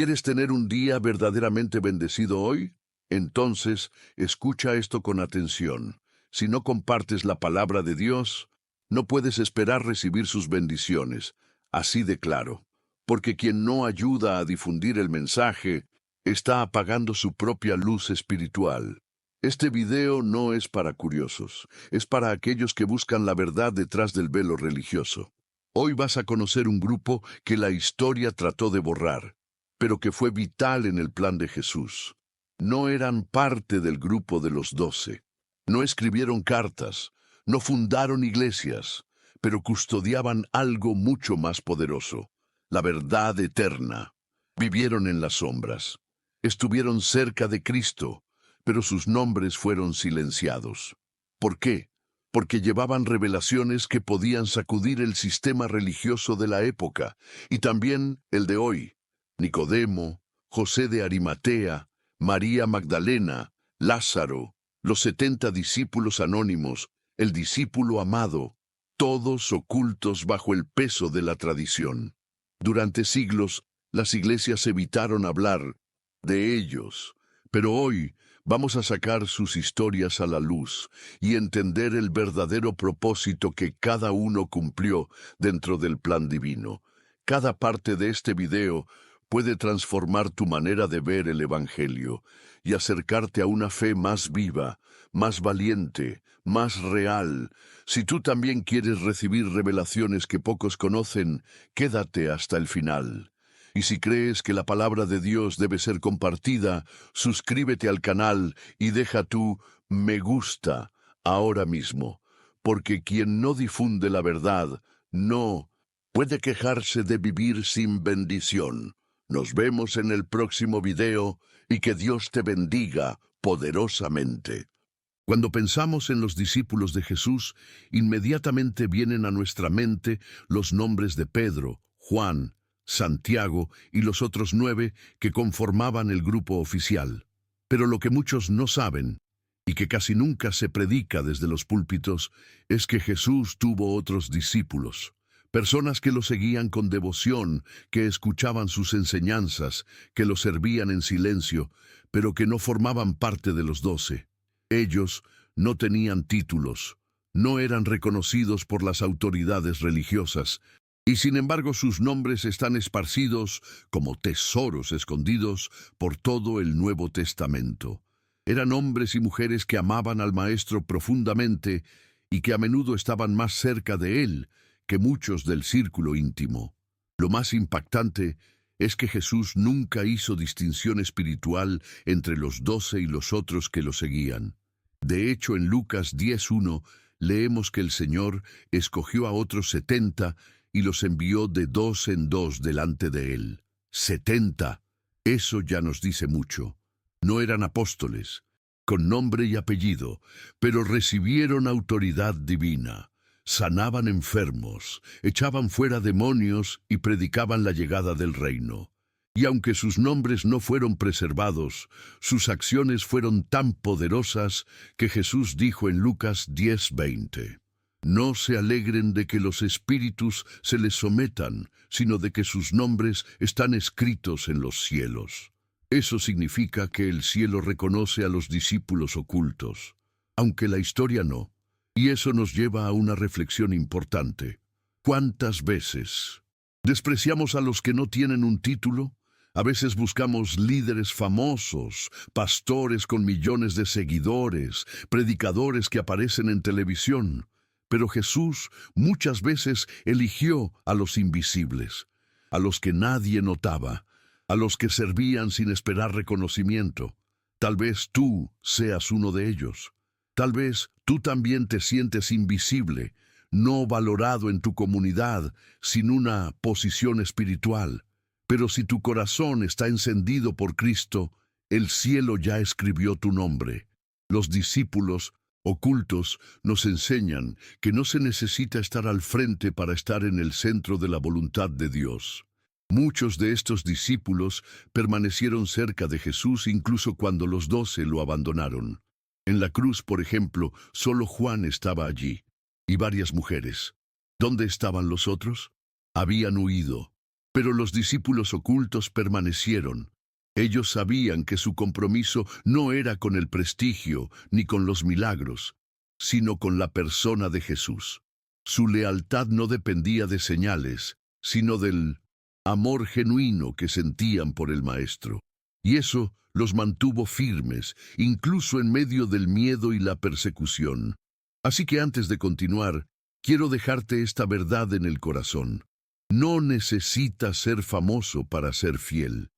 ¿Quieres tener un día verdaderamente bendecido hoy? Entonces, escucha esto con atención. Si no compartes la palabra de Dios, no puedes esperar recibir sus bendiciones. Así de claro. Porque quien no ayuda a difundir el mensaje, está apagando su propia luz espiritual. Este video no es para curiosos, es para aquellos que buscan la verdad detrás del velo religioso. Hoy vas a conocer un grupo que la historia trató de borrar, pero que fue vital en el plan de Jesús. No eran parte del grupo de los 12. No escribieron cartas, no fundaron iglesias, pero custodiaban algo mucho más poderoso, la verdad eterna. Vivieron en las sombras. Estuvieron cerca de Cristo, pero sus nombres fueron silenciados. ¿Por qué? Porque llevaban revelaciones que podían sacudir el sistema religioso de la época, y también el de hoy. Nicodemo, José de Arimatea, María Magdalena, Lázaro, los 70 discípulos anónimos, el discípulo amado, todos ocultos bajo el peso de la tradición. Durante siglos, las iglesias evitaron hablar de ellos, pero hoy vamos a sacar sus historias a la luz y entender el verdadero propósito que cada uno cumplió dentro del plan divino. Cada parte de este video puede transformar tu manera de ver el Evangelio y acercarte a una fe más viva, más valiente, más real. Si tú también quieres recibir revelaciones que pocos conocen, quédate hasta el final. Y si crees que la palabra de Dios debe ser compartida, suscríbete al canal y deja tu me gusta ahora mismo, porque quien no difunde la verdad no puede quejarse de vivir sin bendición. Nos vemos en el próximo video y que Dios te bendiga poderosamente. Cuando pensamos en los discípulos de Jesús, inmediatamente vienen a nuestra mente los nombres de Pedro, Juan, Santiago y los otros 9 que conformaban el grupo oficial. Pero lo que muchos no saben, y que casi nunca se predica desde los púlpitos, es que Jesús tuvo otros discípulos. Personas que lo seguían con devoción, que escuchaban sus enseñanzas, que lo servían en silencio, pero que no formaban parte de los 12. Ellos no tenían títulos, no eran reconocidos por las autoridades religiosas, y sin embargo sus nombres están esparcidos como tesoros escondidos por todo el Nuevo Testamento. Eran hombres y mujeres que amaban al Maestro profundamente y que a menudo estaban más cerca de él que muchos del círculo íntimo. Lo más impactante es que Jesús nunca hizo distinción espiritual entre los 12 y los otros que lo seguían. De hecho, en Lucas 10:1 leemos que el Señor escogió a otros 70 y los envió de 2 en 2 delante de él. 70. Eso ya nos dice mucho. No eran apóstoles, con nombre y apellido, pero recibieron autoridad divina. Sanaban enfermos, echaban fuera demonios y predicaban la llegada del reino. Y aunque sus nombres no fueron preservados, sus acciones fueron tan poderosas que Jesús dijo en Lucas 10:20, «No se alegren de que los espíritus se les sometan, sino de que sus nombres están escritos en los cielos». Eso significa que el cielo reconoce a los discípulos ocultos, aunque la historia no. Y eso nos lleva a una reflexión importante. ¿Cuántas veces despreciamos a los que no tienen un título? A veces buscamos líderes famosos, pastores con millones de seguidores, predicadores que aparecen en televisión. Pero Jesús muchas veces eligió a los invisibles, a los que nadie notaba, a los que servían sin esperar reconocimiento. Tal vez tú seas uno de ellos. Tal vez tú también te sientes invisible, no valorado en tu comunidad, sin una posición espiritual. Pero si tu corazón está encendido por Cristo, el cielo ya escribió tu nombre. Los discípulos ocultos nos enseñan que no se necesita estar al frente para estar en el centro de la voluntad de Dios. Muchos de estos discípulos permanecieron cerca de Jesús incluso cuando los 12 lo abandonaron. En la cruz, por ejemplo, solo Juan estaba allí, y varias mujeres. ¿Dónde estaban los otros? Habían huido. Pero los discípulos ocultos permanecieron. Ellos sabían que su compromiso no era con el prestigio ni con los milagros, sino con la persona de Jesús. Su lealtad no dependía de señales, sino del amor genuino que sentían por el Maestro. Y eso los mantuvo firmes, incluso en medio del miedo y la persecución. Así que antes de continuar, quiero dejarte esta verdad en el corazón. No necesitas ser famoso para ser fiel.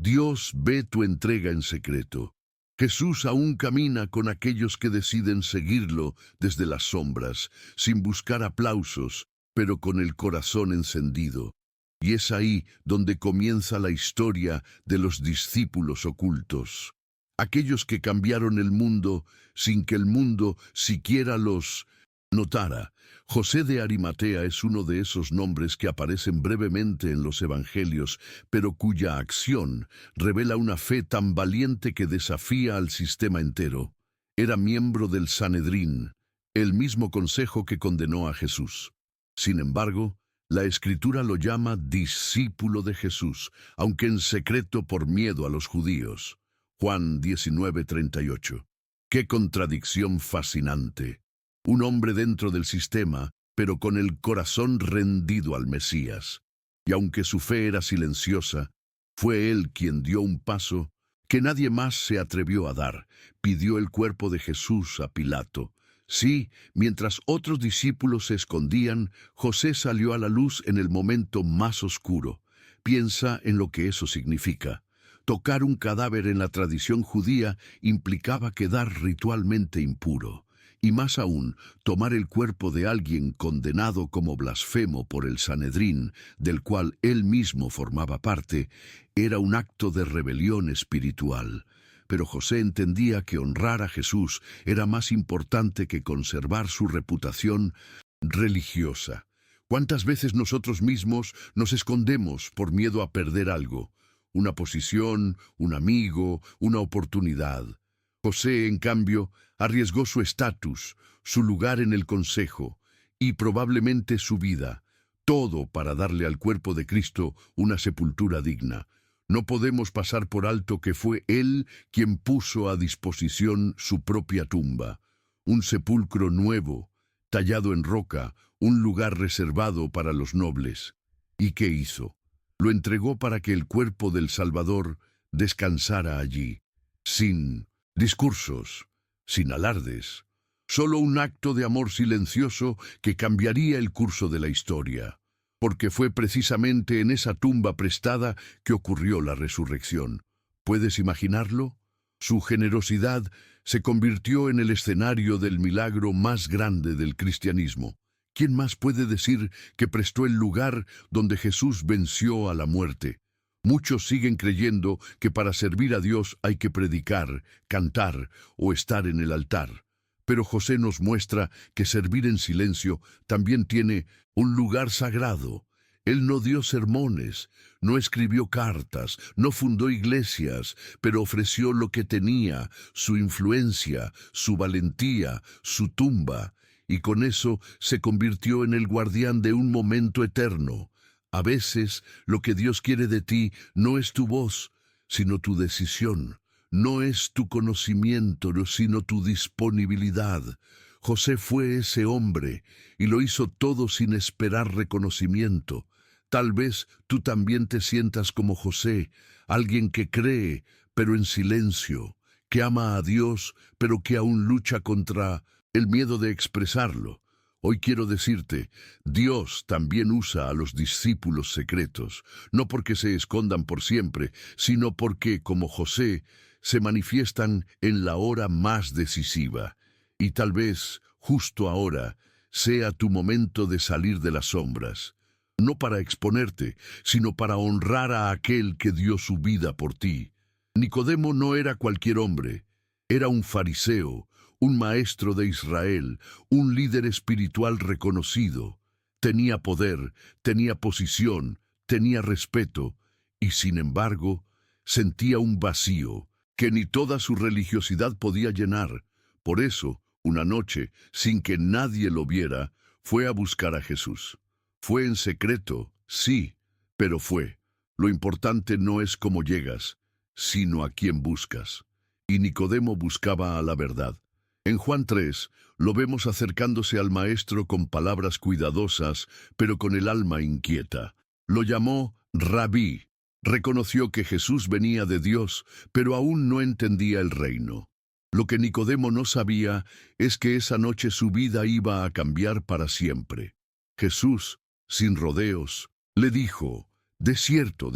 Dios ve tu entrega en secreto. Jesús aún camina con aquellos que deciden seguirlo desde las sombras, sin buscar aplausos, pero con el corazón encendido. Y es ahí donde comienza la historia de los discípulos ocultos. Aquellos que cambiaron el mundo sin que el mundo siquiera los notara. José de Arimatea es uno de esos nombres que aparecen brevemente en los evangelios, pero cuya acción revela una fe tan valiente que desafía al sistema entero. Era miembro del Sanedrín, el mismo consejo que condenó a Jesús. Sin embargo, la Escritura lo llama discípulo de Jesús, aunque en secreto por miedo a los judíos. Juan 19:38. ¡Qué contradicción fascinante! Un hombre dentro del sistema, pero con el corazón rendido al Mesías. Y aunque su fe era silenciosa, fue él quien dio un paso que nadie más se atrevió a dar. Pidió el cuerpo de Jesús a Pilato. Sí, mientras otros discípulos se escondían, José salió a la luz en el momento más oscuro. Piensa en lo que eso significa. Tocar un cadáver en la tradición judía implicaba quedar ritualmente impuro. Y más aún, tomar el cuerpo de alguien condenado como blasfemo por el Sanedrín, del cual él mismo formaba parte, era un acto de rebelión espiritual. Pero José entendía que honrar a Jesús era más importante que conservar su reputación religiosa. ¿Cuántas veces nosotros mismos nos escondemos por miedo a perder algo? Una posición, un amigo, una oportunidad. José, en cambio, arriesgó su estatus, su lugar en el consejo y probablemente su vida, todo para darle al cuerpo de Cristo una sepultura digna. No podemos pasar por alto que fue Él quien puso a disposición su propia tumba, un sepulcro nuevo, tallado en roca, un lugar reservado para los nobles. ¿Y qué hizo? Lo entregó para que el cuerpo del Salvador descansara allí, sin discursos, sin alardes, solo un acto de amor silencioso que cambiaría el curso de la historia, porque fue precisamente en esa tumba prestada que ocurrió la resurrección. ¿Puedes imaginarlo? Su generosidad se convirtió en el escenario del milagro más grande del cristianismo. ¿Quién más puede decir que prestó el lugar donde Jesús venció a la muerte? Muchos siguen creyendo que para servir a Dios hay que predicar, cantar o estar en el altar. Pero José nos muestra que servir en silencio también tiene un lugar sagrado. Él no dio sermones, no escribió cartas, no fundó iglesias, pero ofreció lo que tenía, su influencia, su valentía, su tumba, y con eso se convirtió en el guardián de un momento eterno. A veces, lo que Dios quiere de ti no es tu voz, sino tu decisión. No es tu conocimiento, sino tu disponibilidad. José fue ese hombre, y lo hizo todo sin esperar reconocimiento. Tal vez tú también te sientas como José, alguien que cree, pero en silencio, que ama a Dios, pero que aún lucha contra el miedo de expresarlo. Hoy quiero decirte, Dios también usa a los discípulos secretos, no porque se escondan por siempre, sino porque, como José, se manifiestan en la hora más decisiva. Y tal vez, justo ahora, sea tu momento de salir de las sombras, no para exponerte, sino para honrar a aquel que dio su vida por ti. Nicodemo no era cualquier hombre, era un fariseo, un maestro de Israel, un líder espiritual reconocido. Tenía poder, tenía posición, tenía respeto, y sin embargo, sentía un vacío que ni toda su religiosidad podía llenar. Por eso, una noche, sin que nadie lo viera, fue a buscar a Jesús. Fue en secreto, sí, pero fue. Lo importante no es cómo llegas, sino a quién buscas. Y Nicodemo buscaba a la verdad. En Juan 3, lo vemos acercándose al Maestro con palabras cuidadosas, pero con el alma inquieta. Lo llamó Rabí. Reconoció que Jesús venía de Dios, pero aún no entendía el reino. Lo que Nicodemo no sabía es que esa noche su vida iba a cambiar para siempre. Jesús, sin rodeos, le dijo: de cierto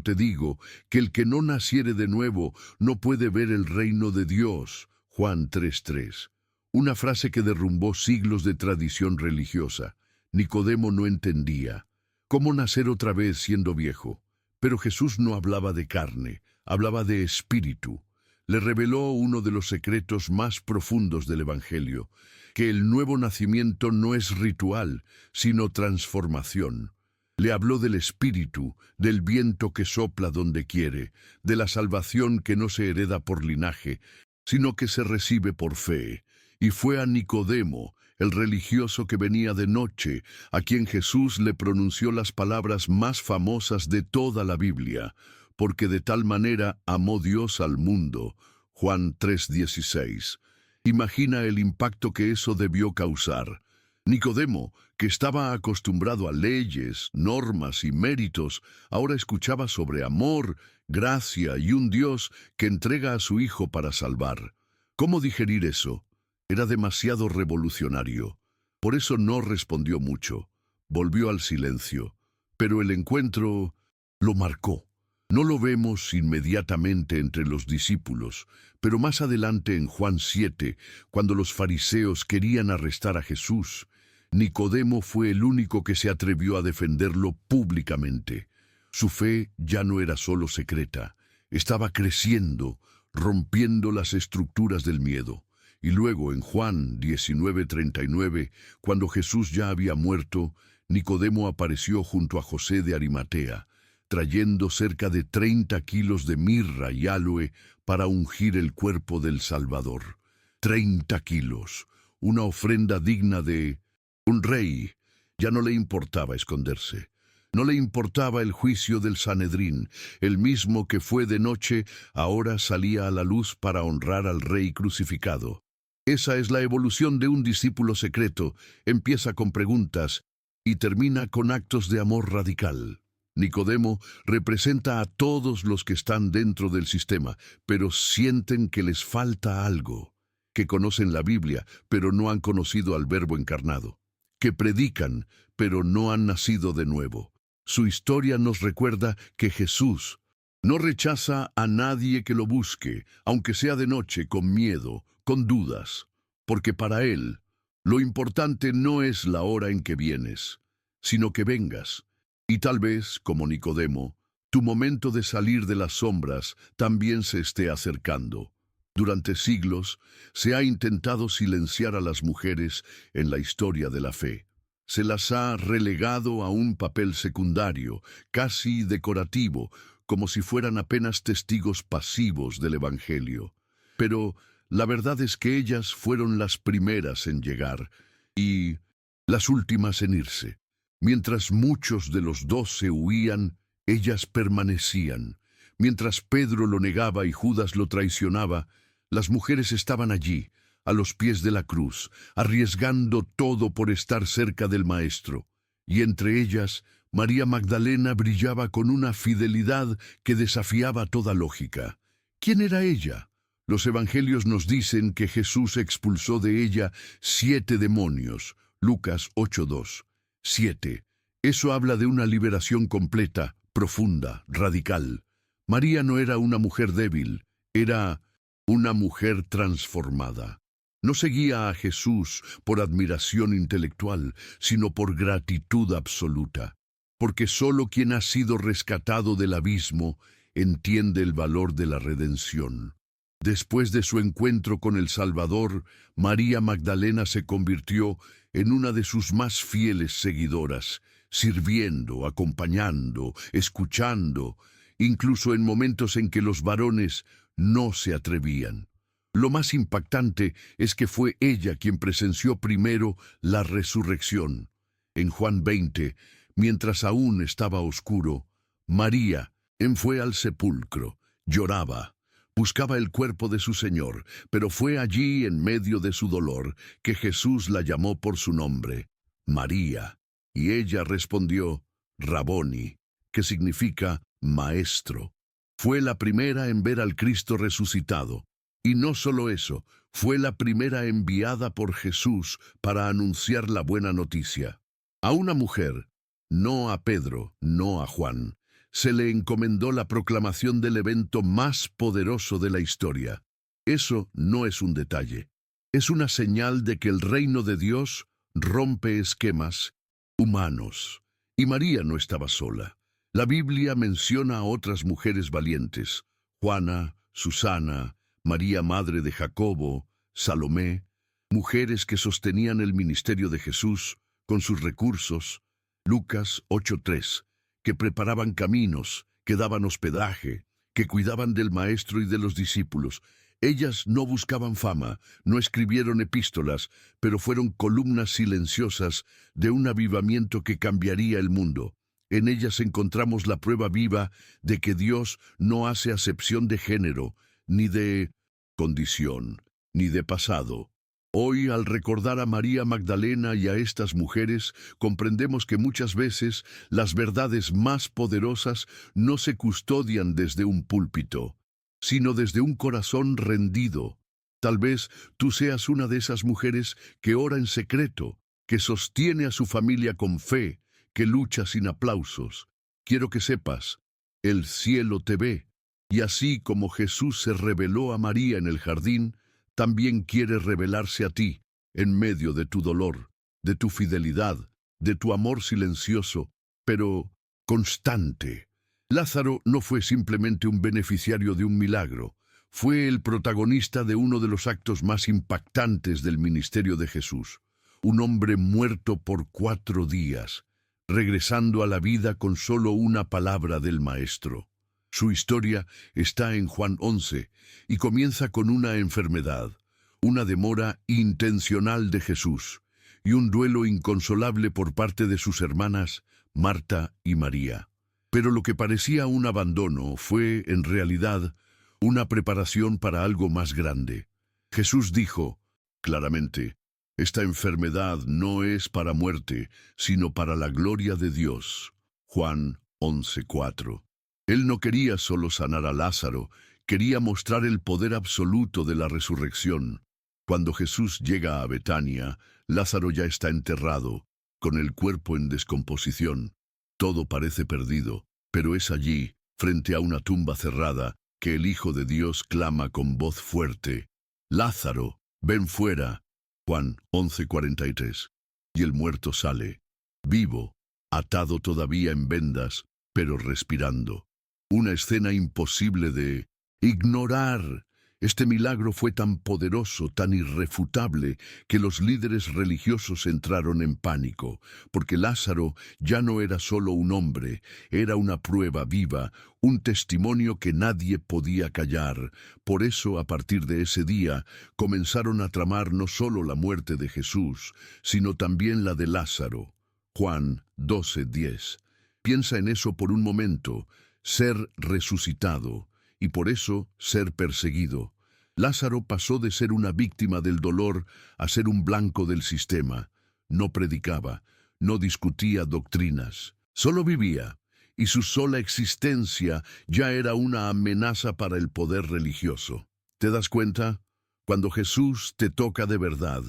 te digo, que el que no naciere de nuevo no puede ver el reino de Dios. Juan 3:3. Una frase que derrumbó siglos de tradición religiosa. Nicodemo no entendía. ¿Cómo nacer otra vez siendo viejo? Pero Jesús no hablaba de carne, hablaba de espíritu. Le reveló uno de los secretos más profundos del Evangelio, que el nuevo nacimiento no es ritual, sino transformación. Le habló del espíritu, del viento que sopla donde quiere, de la salvación que no se hereda por linaje, sino que se recibe por fe. Y fue a Nicodemo, el religioso que venía de noche, a quien Jesús le pronunció las palabras más famosas de toda la Biblia: porque de tal manera amó Dios al mundo. Juan 3:16. Imagina el impacto que eso debió causar. Nicodemo, que estaba acostumbrado a leyes, normas y méritos, ahora escuchaba sobre amor, gracia y un Dios que entrega a su Hijo para salvar. ¿Cómo digerir eso? Era demasiado revolucionario. Por eso no respondió mucho. Volvió al silencio. Pero el encuentro lo marcó. No lo vemos inmediatamente entre los discípulos, pero más adelante en Juan 7, cuando los fariseos querían arrestar a Jesús, Nicodemo fue el único que se atrevió a defenderlo públicamente. Su fe ya no era solo secreta, estaba creciendo, rompiendo las estructuras del miedo. Y luego en Juan 19:39, cuando Jesús ya había muerto, Nicodemo apareció junto a José de Arimatea, trayendo cerca de 30 kilos de mirra y áloe para ungir el cuerpo del Salvador. 30 kilos, una ofrenda digna de un rey. Ya no le importaba esconderse. No le importaba el juicio del Sanedrín. El mismo que fue de noche, ahora salía a la luz para honrar al rey crucificado. Esa es la evolución de un discípulo secreto. Empieza con preguntas y termina con actos de amor radical. Nicodemo representa a todos los que están dentro del sistema, pero sienten que les falta algo, que conocen la Biblia, pero no han conocido al Verbo encarnado, que predican, pero no han nacido de nuevo. Su historia nos recuerda que Jesús no rechaza a nadie que lo busque, aunque sea de noche, con miedo, con dudas, porque para Él lo importante no es la hora en que vienes, sino que vengas. Y tal vez, como Nicodemo, tu momento de salir de las sombras también se esté acercando. Durante siglos se ha intentado silenciar a las mujeres en la historia de la fe. Se las ha relegado a un papel secundario, casi decorativo, como si fueran apenas testigos pasivos del Evangelio. Pero la verdad es que ellas fueron las primeras en llegar y las últimas en irse. Mientras muchos de los 12 huían, ellas permanecían. Mientras Pedro lo negaba y Judas lo traicionaba, las mujeres estaban allí, a los pies de la cruz, arriesgando todo por estar cerca del Maestro. Y entre ellas, María Magdalena brillaba con una fidelidad que desafiaba toda lógica. ¿Quién era ella? Los evangelios nos dicen que Jesús expulsó de ella 7 demonios. Lucas 8:2. 7. Eso habla de una liberación completa, profunda, radical. María no era una mujer débil, era una mujer transformada. No seguía a Jesús por admiración intelectual, sino por gratitud absoluta. Porque solo quien ha sido rescatado del abismo entiende el valor de la redención. Después de su encuentro con el Salvador, María Magdalena se convirtió en una de sus más fieles seguidoras, sirviendo, acompañando, escuchando, incluso en momentos en que los varones no se atrevían. Lo más impactante es que fue ella quien presenció primero la resurrección. En Juan 20, Mientras aún estaba oscuro, María fue al sepulcro, lloraba, buscaba el cuerpo de su Señor, pero fue allí en medio de su dolor que Jesús la llamó por su nombre, María, y ella respondió, Raboni, que significa maestro. Fue la primera en ver al Cristo resucitado. Y no solo eso, fue la primera enviada por Jesús para anunciar la buena noticia. A una mujer, no a Pedro, no a Juan, se le encomendó la proclamación del evento más poderoso de la historia. Eso no es un detalle. Es una señal de que el reino de Dios rompe esquemas humanos. Y María no estaba sola. La Biblia menciona a otras mujeres valientes: Juana, Susana, María, madre de Jacobo, Salomé, mujeres que sostenían el ministerio de Jesús con sus recursos, Lucas 8:3, que preparaban caminos, que daban hospedaje, que cuidaban del maestro y de los discípulos. Ellas no buscaban fama, no escribieron epístolas, pero fueron columnas silenciosas de un avivamiento que cambiaría el mundo. En ellas encontramos la prueba viva de que Dios no hace acepción de género, ni de condición, ni de pasado. Hoy, al recordar a María Magdalena y a estas mujeres, comprendemos que muchas veces las verdades más poderosas no se custodian desde un púlpito, sino desde un corazón rendido. Tal vez tú seas una de esas mujeres que ora en secreto, que sostiene a su familia con fe, que lucha sin aplausos. Quiero que sepas, el cielo te ve, y así como Jesús se reveló a María en el jardín, también quiere revelarse a ti, en medio de tu dolor, de tu fidelidad, de tu amor silencioso, pero constante. Lázaro no fue simplemente un beneficiario de un milagro, fue el protagonista de uno de los actos más impactantes del ministerio de Jesús. Un hombre muerto por 4 días, regresando a la vida con solo una palabra del Maestro. Su historia está en Juan 11 y comienza con una enfermedad, una demora intencional de Jesús y un duelo inconsolable por parte de sus hermanas Marta y María. Pero lo que parecía un abandono fue, en realidad, una preparación para algo más grande. Jesús dijo, claramente, esta enfermedad no es para muerte, sino para la gloria de Dios. Juan 11:4. Él no quería solo sanar a Lázaro, quería mostrar el poder absoluto de la resurrección. Cuando Jesús llega a Betania, Lázaro ya está enterrado, con el cuerpo en descomposición. Todo parece perdido, pero es allí, frente a una tumba cerrada, que el Hijo de Dios clama con voz fuerte: Lázaro, ven fuera. Juan 11:43. Y el muerto sale, vivo, atado todavía en vendas, pero respirando. Una escena imposible de ignorar. Este milagro fue tan poderoso, tan irrefutable, que los líderes religiosos entraron en pánico, porque Lázaro ya no era solo un hombre, era una prueba viva, un testimonio que nadie podía callar. Por eso, a partir de ese día, comenzaron a tramar no solo la muerte de Jesús, sino también la de Lázaro. Juan 12:10. Piensa en eso por un momento: ser resucitado, y por eso ser perseguido. Lázaro pasó de ser una víctima del dolor a ser un blanco del sistema. No predicaba, no discutía doctrinas, solo vivía, y su sola existencia ya era una amenaza para el poder religioso. ¿Te das cuenta? Cuando Jesús te toca de verdad,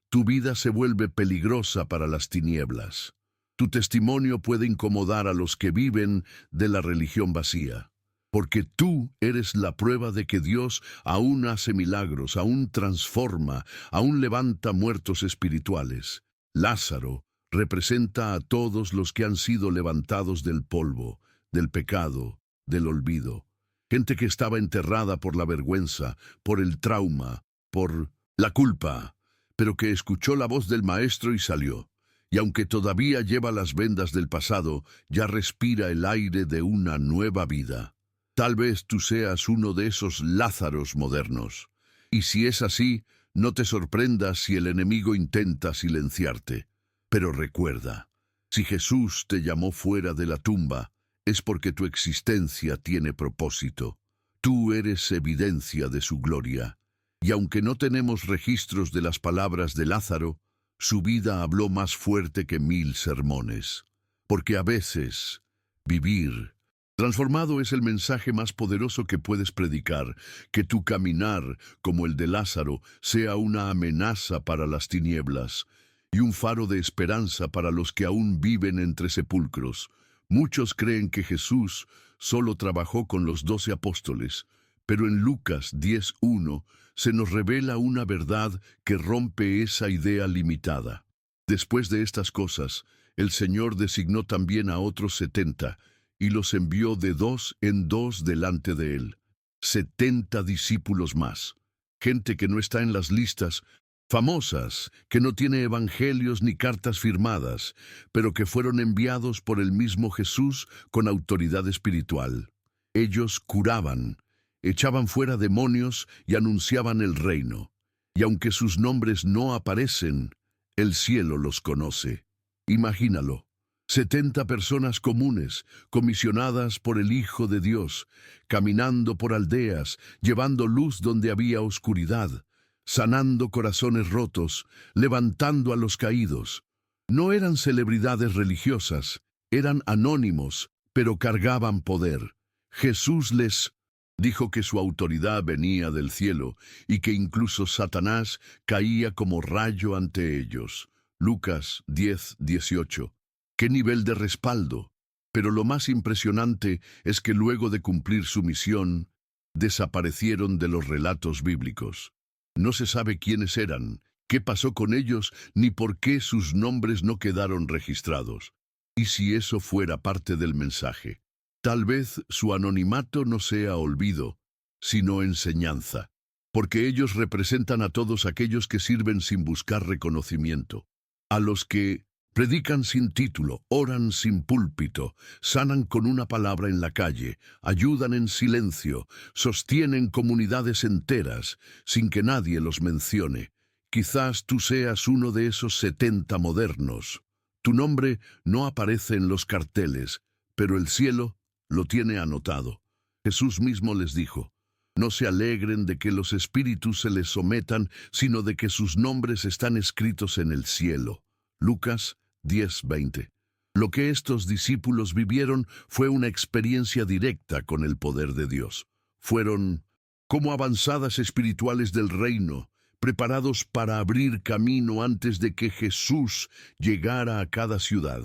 tu vida se vuelve peligrosa para las tinieblas. Tu testimonio puede incomodar a los que viven de la religión vacía, porque tú eres la prueba de que Dios aún hace milagros, aún transforma, aún levanta muertos espirituales. Lázaro representa a todos los que han sido levantados del polvo, del pecado, del olvido. Gente que estaba enterrada por la vergüenza, por el trauma, por la culpa, pero que escuchó la voz del Maestro y salió. Y aunque todavía lleva las vendas del pasado, ya respira el aire de una nueva vida. Tal vez tú seas uno de esos Lázaros modernos. Y si es así, no te sorprendas si el enemigo intenta silenciarte. Pero recuerda, Si Jesús te llamó fuera de la tumba, es porque tu existencia tiene propósito. Tú eres evidencia de su gloria. Y aunque no tenemos registros de las palabras de Lázaro, su vida habló más fuerte que 1000 sermones. Porque a veces, vivir transformado es el mensaje más poderoso que puedes predicar, que tu caminar, como el de Lázaro, sea una amenaza para las tinieblas y un faro de esperanza para los que aún viven entre sepulcros. Muchos creen que Jesús solo trabajó con los 12 apóstoles, pero en Lucas 10:1 se nos revela una verdad que rompe esa idea limitada. Después de estas cosas, el Señor designó también a otros 70, y los envió de 2 en 2 delante de él. 70 discípulos más. Gente que no está en las listas famosas, que no tiene evangelios ni cartas firmadas, pero que fueron enviados por el mismo Jesús con autoridad espiritual. Ellos curaban, echaban fuera demonios y anunciaban el reino. Y aunque sus nombres no aparecen, el cielo los conoce. Imagínalo. 70 personas comunes, comisionadas por el Hijo de Dios, caminando por aldeas, llevando luz donde había oscuridad, sanando corazones rotos, levantando a los caídos. No eran celebridades religiosas, eran anónimos, pero cargaban poder. Jesús les dijo que su autoridad venía del cielo y que incluso Satanás caía como rayo ante ellos. Lucas 10:18. ¡Qué nivel de respaldo! Pero lo más impresionante es que luego de cumplir su misión, desaparecieron de los relatos bíblicos. No se sabe quiénes eran, qué pasó con ellos, ni por qué sus nombres no quedaron registrados. Y si eso fuera parte del mensaje, tal vez su anonimato no sea olvido, sino enseñanza, porque ellos representan a todos aquellos que sirven sin buscar reconocimiento, a los que predican sin título, oran sin púlpito, sanan con una palabra en la calle, ayudan en silencio, sostienen comunidades enteras, sin que nadie los mencione. Quizás tú seas uno de esos 70 modernos. Tu nombre no aparece en los carteles, pero el cielo lo tiene anotado. Jesús mismo les dijo: no se alegren de que los espíritus se les sometan, sino de que sus nombres están escritos en el cielo. Lucas 10:20. Lo que estos discípulos vivieron fue una experiencia directa con el poder de Dios. Fueron como avanzadas espirituales del reino, preparados para abrir camino antes de que Jesús llegara a cada ciudad.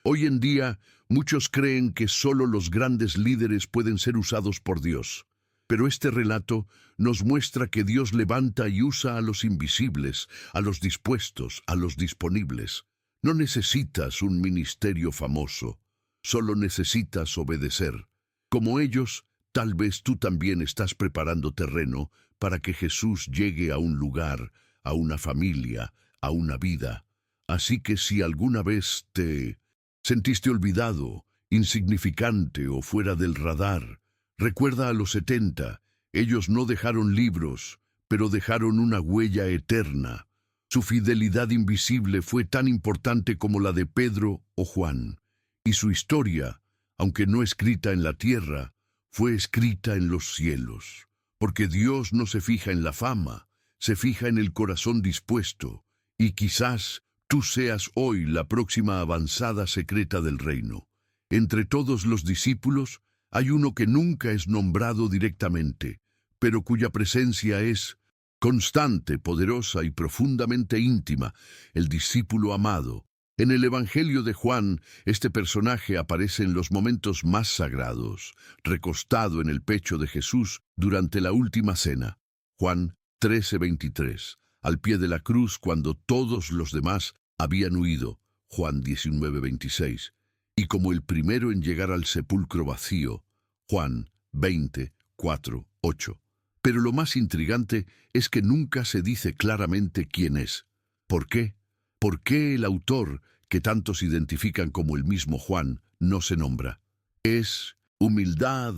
Hoy en día, muchos creen que solo los grandes líderes pueden ser usados por Dios. Pero este relato nos muestra que Dios levanta y usa a los invisibles, a los dispuestos, a los disponibles. No necesitas un ministerio famoso, solo necesitas obedecer. Como ellos, tal vez tú también estás preparando terreno para que Jesús llegue a un lugar, a una familia, a una vida. Así que si alguna vez te sentiste olvidado, insignificante o fuera del radar, recuerda a los 70. Ellos no dejaron libros, pero dejaron una huella eterna. Su fidelidad invisible fue tan importante como la de Pedro o Juan, y su historia, aunque no escrita en la tierra, fue escrita en los cielos, porque Dios no se fija en la fama, se fija en el corazón dispuesto, y quizás tú seas hoy la próxima avanzada secreta del reino. Entre todos los discípulos hay uno que nunca es nombrado directamente, pero cuya presencia es constante, poderosa y profundamente íntima, el discípulo amado. En el Evangelio de Juan, este personaje aparece en los momentos más sagrados, recostado en el pecho de Jesús durante la última cena. Juan 13:23, al pie de la cruz cuando todos los demás habían huido. Juan 19:26, y como el primero en llegar al sepulcro vacío. Juan 20:4-8. Pero lo más intrigante es que nunca se dice claramente quién es. ¿Por qué? ¿Por qué el autor, que tantos identifican como el mismo Juan, no se nombra? ¿Es humildad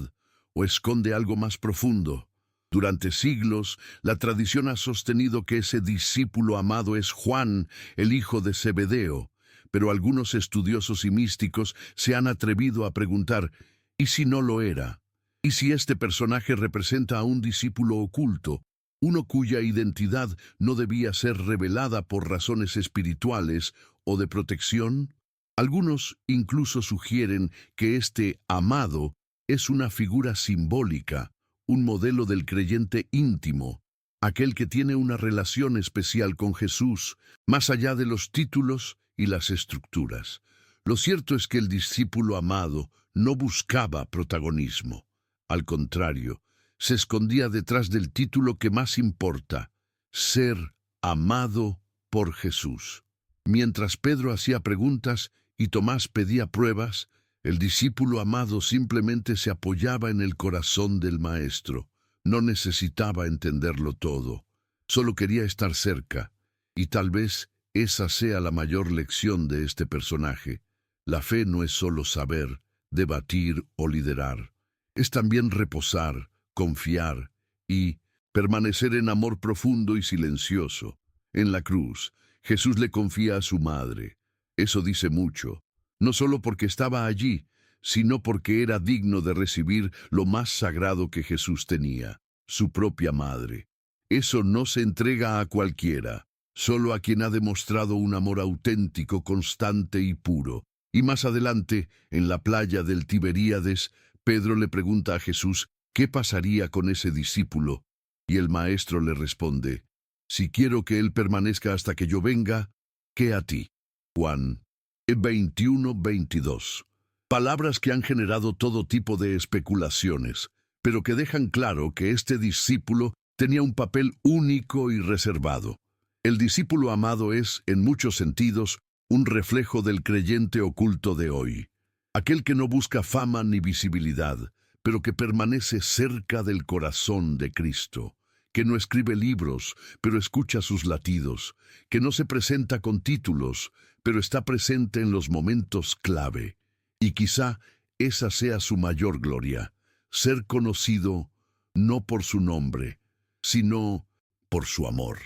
o esconde algo más profundo? Durante siglos, la tradición ha sostenido que ese discípulo amado es Juan, el hijo de Zebedeo, pero algunos estudiosos y místicos se han atrevido a preguntar, ¿y si no lo era? ¿Y si este personaje representa a un discípulo oculto, uno cuya identidad no debía ser revelada por razones espirituales o de protección? Algunos incluso sugieren que este amado es una figura simbólica, un modelo del creyente íntimo, aquel que tiene una relación especial con Jesús, más allá de los títulos y las estructuras. Lo cierto es que el discípulo amado no buscaba protagonismo. Al contrario, se escondía detrás del título que más importa: ser amado por Jesús. Mientras Pedro hacía preguntas y Tomás pedía pruebas, el discípulo amado simplemente se apoyaba en el corazón del Maestro. No necesitaba entenderlo todo, solo quería estar cerca, y tal vez esa sea la mayor lección de este personaje. La fe no es solo saber, debatir o liderar. Es también reposar, confiar y permanecer en amor profundo y silencioso. En la cruz, Jesús le confía a su madre. Eso dice mucho, no solo porque estaba allí, sino porque era digno de recibir lo más sagrado que Jesús tenía, su propia madre. Eso no se entrega a cualquiera, solo a quien ha demostrado un amor auténtico, constante y puro. Y más adelante, en la playa del Tiberíades, Pedro le pregunta a Jesús qué pasaría con ese discípulo, y el Maestro le responde: si quiero que él permanezca hasta que yo venga, ¿qué a ti? Juan 21:22. Palabras que han generado todo tipo de especulaciones, pero que dejan claro que este discípulo tenía un papel único y reservado. El discípulo amado es, en muchos sentidos, un reflejo del creyente oculto de hoy. Aquel que no busca fama ni visibilidad, pero que permanece cerca del corazón de Cristo, que no escribe libros, pero escucha sus latidos, que no se presenta con títulos, pero está presente en los momentos clave. Y quizá esa sea su mayor gloria, ser conocido no por su nombre, sino por su amor.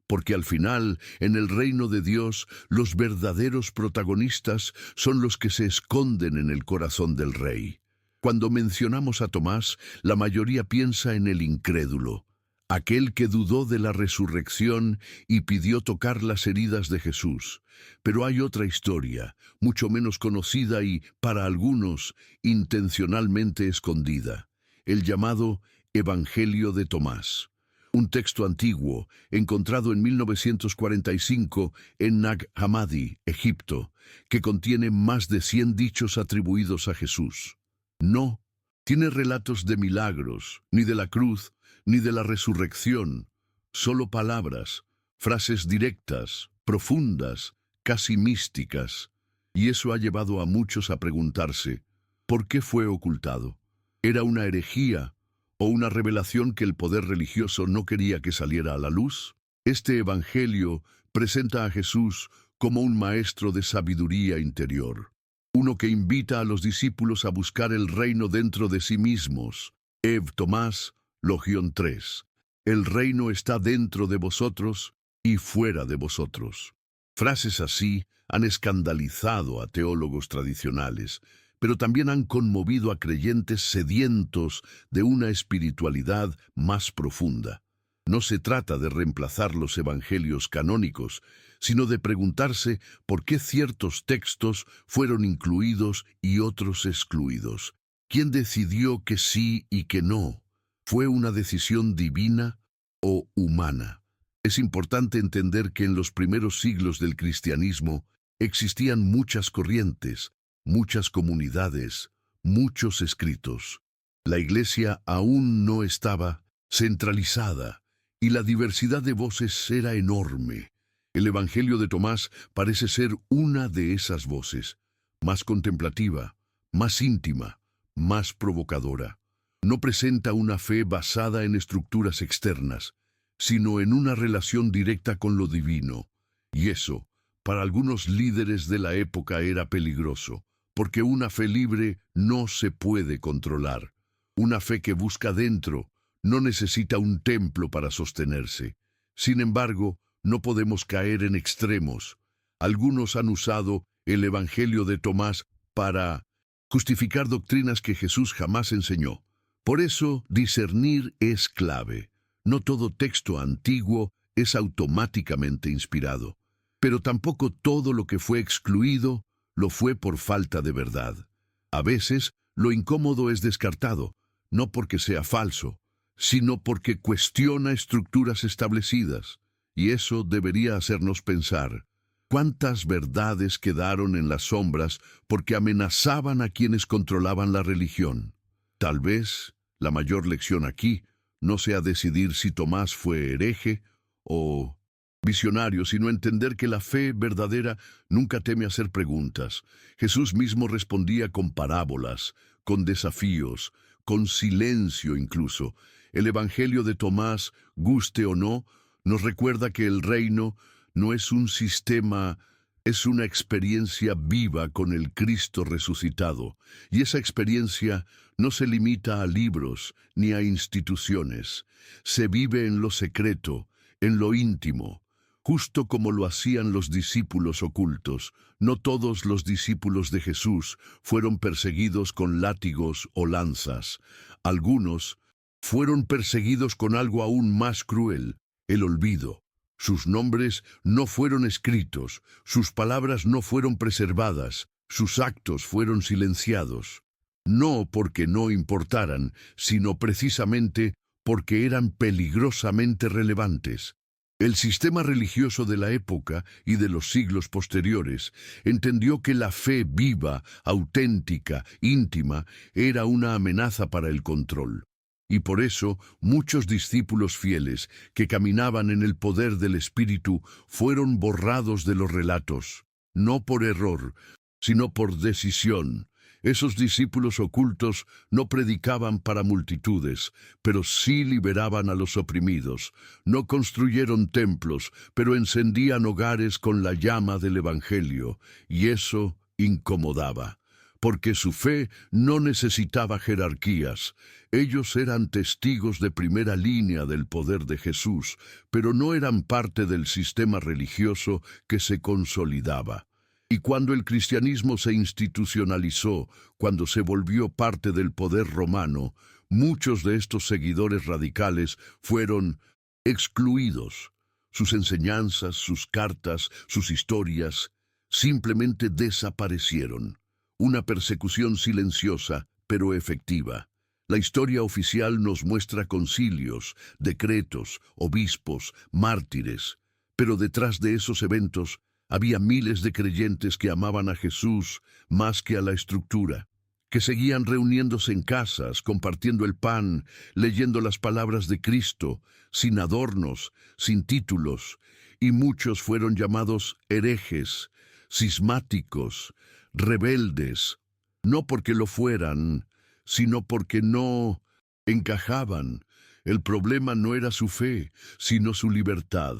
Porque al final, en el reino de Dios, los verdaderos protagonistas son los que se esconden en el corazón del Rey. Cuando mencionamos a Tomás, la mayoría piensa en el incrédulo, aquel que dudó de la resurrección y pidió tocar las heridas de Jesús. Pero hay otra historia, mucho menos conocida y, para algunos, intencionalmente escondida, el llamado Evangelio de Tomás. Un texto antiguo, encontrado en 1945 en Nag Hammadi, Egipto, que contiene más de 100 dichos atribuidos a Jesús. No tiene relatos de milagros, ni de la cruz, ni de la resurrección, solo palabras, frases directas, profundas, casi místicas. Y eso ha llevado a muchos a preguntarse, ¿por qué fue ocultado? ¿Era una herejía o una revelación que el poder religioso no quería que saliera a la luz? Este evangelio presenta a Jesús como un maestro de sabiduría interior, uno que invita a los discípulos a buscar el reino dentro de sí mismos. Ev Tomás, Logión 3. El reino está dentro de vosotros y fuera de vosotros. Frases así han escandalizado a teólogos tradicionales, pero también han conmovido a creyentes sedientos de una espiritualidad más profunda. No se trata de reemplazar los evangelios canónicos, sino de preguntarse por qué ciertos textos fueron incluidos y otros excluidos. ¿Quién decidió que sí y que no? ¿Fue una decisión divina o humana? Es importante entender que en los primeros siglos del cristianismo existían muchas corrientes, muchas comunidades, muchos escritos. La Iglesia aún no estaba centralizada y la diversidad de voces era enorme. El Evangelio de Tomás parece ser una de esas voces, más contemplativa, más íntima, más provocadora. No presenta una fe basada en estructuras externas, sino en una relación directa con lo divino. Y eso, para algunos líderes de la época, era peligroso, porque una fe libre no se puede controlar. Una fe que busca dentro no necesita un templo para sostenerse. Sin embargo, no podemos caer en extremos. Algunos han usado el Evangelio de Tomás para justificar doctrinas que Jesús jamás enseñó. Por eso, discernir es clave. No todo texto antiguo es automáticamente inspirado, pero tampoco todo lo que fue excluido lo fue por falta de verdad. A veces, lo incómodo es descartado, no porque sea falso, sino porque cuestiona estructuras establecidas, y eso debería hacernos pensar. ¿Cuántas verdades quedaron en las sombras porque amenazaban a quienes controlaban la religión? Tal vez la mayor lección aquí no sea decidir si Tomás fue hereje o visionario, sino entender que la fe verdadera nunca teme hacer preguntas. Jesús mismo respondía con parábolas, con desafíos, con silencio incluso. El Evangelio de Tomás, guste o no, nos recuerda que el reino no es un sistema, es una experiencia viva con el Cristo resucitado. Y esa experiencia no se limita a libros ni a instituciones. Se vive en lo secreto, en lo íntimo, justo como lo hacían los discípulos ocultos. No todos los discípulos de Jesús fueron perseguidos con látigos o lanzas. Algunos fueron perseguidos con algo aún más cruel, el olvido. Sus nombres no fueron escritos, sus palabras no fueron preservadas, sus actos fueron silenciados. No porque no importaran, sino precisamente porque eran peligrosamente relevantes. El sistema religioso de la época y de los siglos posteriores entendió que la fe viva, auténtica, íntima, era una amenaza para el control. Y por eso muchos discípulos fieles que caminaban en el poder del Espíritu fueron borrados de los relatos, no por error, sino por decisión. Esos discípulos ocultos no predicaban para multitudes, pero sí liberaban a los oprimidos. No construyeron templos, pero encendían hogares con la llama del Evangelio, y eso incomodaba, porque su fe no necesitaba jerarquías. Ellos eran testigos de primera línea del poder de Jesús, pero no eran parte del sistema religioso que se consolidaba. Y cuando el cristianismo se institucionalizó, cuando se volvió parte del poder romano, muchos de estos seguidores radicales fueron excluidos. Sus enseñanzas, sus cartas, sus historias, simplemente desaparecieron. Una persecución silenciosa, pero efectiva. La historia oficial nos muestra concilios, decretos, obispos, mártires, pero detrás de esos eventos había miles de creyentes que amaban a Jesús más que a la estructura, que seguían reuniéndose en casas, compartiendo el pan, leyendo las palabras de Cristo, sin adornos, sin títulos, y muchos fueron llamados herejes, cismáticos, rebeldes, no porque lo fueran, sino porque no encajaban. El problema no era su fe, sino su libertad,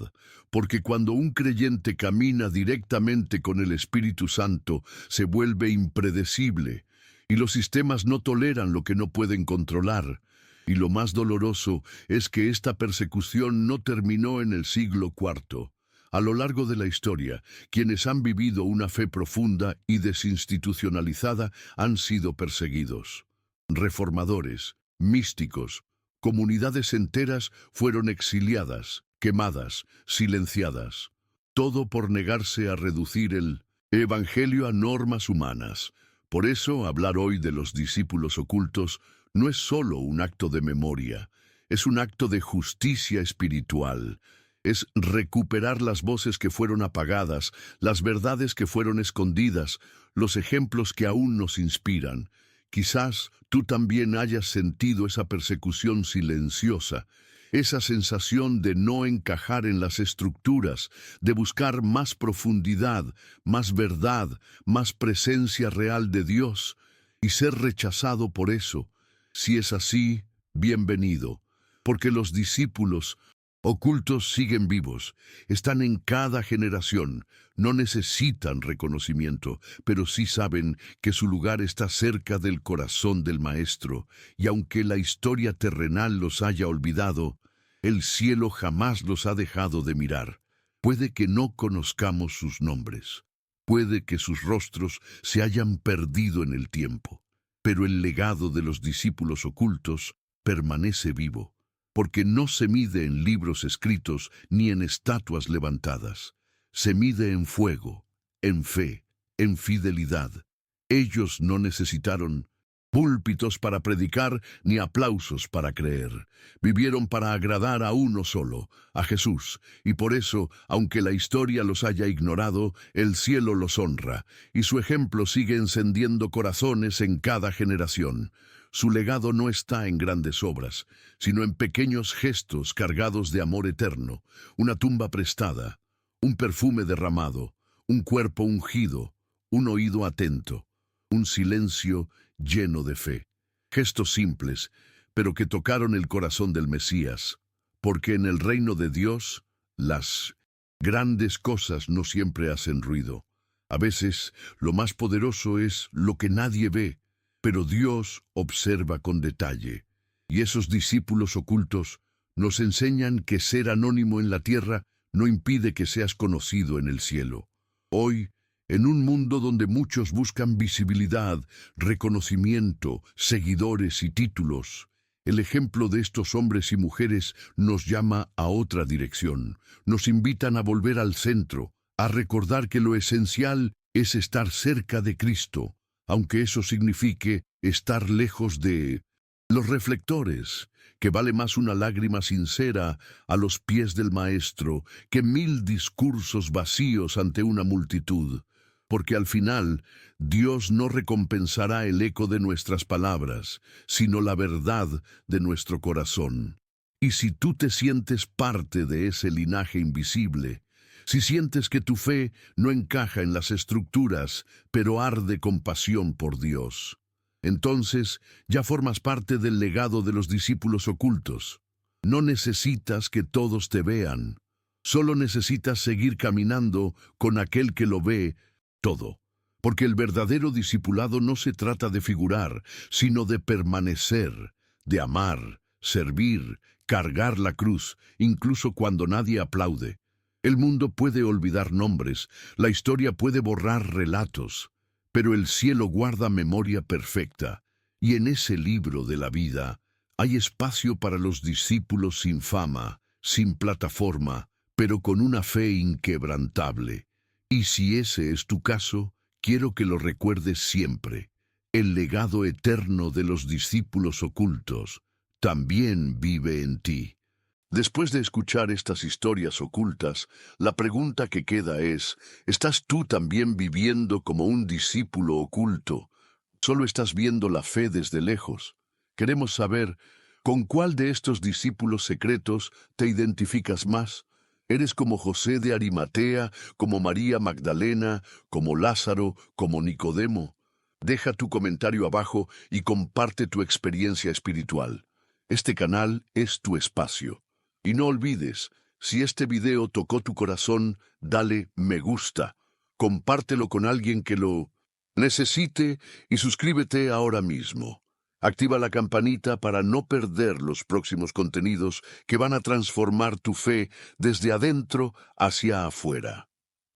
porque cuando un creyente camina directamente con el Espíritu Santo, se vuelve impredecible, y los sistemas no toleran lo que no pueden controlar. Y lo más doloroso es que esta persecución no terminó en el siglo IV. A lo largo de la historia, quienes han vivido una fe profunda y desinstitucionalizada han sido perseguidos. Reformadores, místicos, comunidades enteras fueron exiliadas, quemadas, silenciadas. Todo por negarse a reducir el Evangelio a normas humanas. Por eso, hablar hoy de los discípulos ocultos no es solo un acto de memoria, es un acto de justicia espiritual. Es recuperar las voces que fueron apagadas, las verdades que fueron escondidas, los ejemplos que aún nos inspiran. Quizás tú también hayas sentido esa persecución silenciosa, esa sensación de no encajar en las estructuras, de buscar más profundidad, más verdad, más presencia real de Dios, y ser rechazado por eso. Si es así, bienvenido, porque los discípulos ocultos siguen vivos, están en cada generación, no necesitan reconocimiento, pero sí saben que su lugar está cerca del corazón del Maestro, y aunque la historia terrenal los haya olvidado, el cielo jamás los ha dejado de mirar. Puede que no conozcamos sus nombres, Puede que sus rostros se hayan perdido en el tiempo, pero el legado de los discípulos ocultos permanece vivo, porque no se mide en libros escritos ni en estatuas levantadas. Se mide en fuego, en fe, en fidelidad. Ellos no necesitaron púlpitos para predicar ni aplausos para creer. Vivieron para agradar a uno solo, a Jesús, y por eso, aunque la historia los haya ignorado, el cielo los honra, y su ejemplo sigue encendiendo corazones en cada generación. Su legado no está en grandes obras, sino en pequeños gestos cargados de amor eterno, una tumba prestada, un perfume derramado, un cuerpo ungido, un oído atento, un silencio lleno de fe. Gestos simples, pero que tocaron el corazón del Mesías, porque en el reino de Dios, las grandes cosas no siempre hacen ruido. A veces, lo más poderoso es lo que nadie ve, pero Dios observa con detalle. Y esos discípulos ocultos nos enseñan que ser anónimo en la tierra no impide que seas conocido en el cielo. Hoy, en un mundo donde muchos buscan visibilidad, reconocimiento, seguidores y títulos, el ejemplo de estos hombres y mujeres nos llama a otra dirección. Nos invitan a volver al centro, a recordar que lo esencial es estar cerca de Cristo, aunque eso signifique estar lejos de los reflectores, que vale más una lágrima sincera a los pies del Maestro que 1000 discursos vacíos ante una multitud. Porque al final, Dios no recompensará el eco de nuestras palabras, sino la verdad de nuestro corazón. Y si tú te sientes parte de ese linaje invisible, si sientes que tu fe no encaja en las estructuras, pero arde con pasión por Dios, entonces ya formas parte del legado de los discípulos ocultos. No necesitas que todos te vean, solo necesitas seguir caminando con aquel que lo ve todo, porque el verdadero discipulado no se trata de figurar, sino de permanecer, de amar, servir, cargar la cruz, incluso cuando nadie aplaude. El mundo puede olvidar nombres, la historia puede borrar relatos, pero el cielo guarda memoria perfecta, y en ese libro de la vida hay espacio para los discípulos sin fama, sin plataforma, pero con una fe inquebrantable. Y si ese es tu caso, quiero que lo recuerdes siempre. El legado eterno de los discípulos ocultos también vive en ti. Después de escuchar estas historias ocultas, la pregunta que queda es, ¿estás tú también viviendo como un discípulo oculto? ¿Solo estás viendo la fe desde lejos? Queremos saber, ¿con cuál de estos discípulos secretos te identificas más? ¿Eres como José de Arimatea, como María Magdalena, como Lázaro, como Nicodemo? Deja tu comentario abajo y comparte tu experiencia espiritual. Este canal es tu espacio. Y no olvides, si este video tocó tu corazón, dale me gusta, compártelo con alguien que lo necesite y suscríbete ahora mismo. Activa la campanita para no perder los próximos contenidos que van a transformar tu fe desde adentro hacia afuera.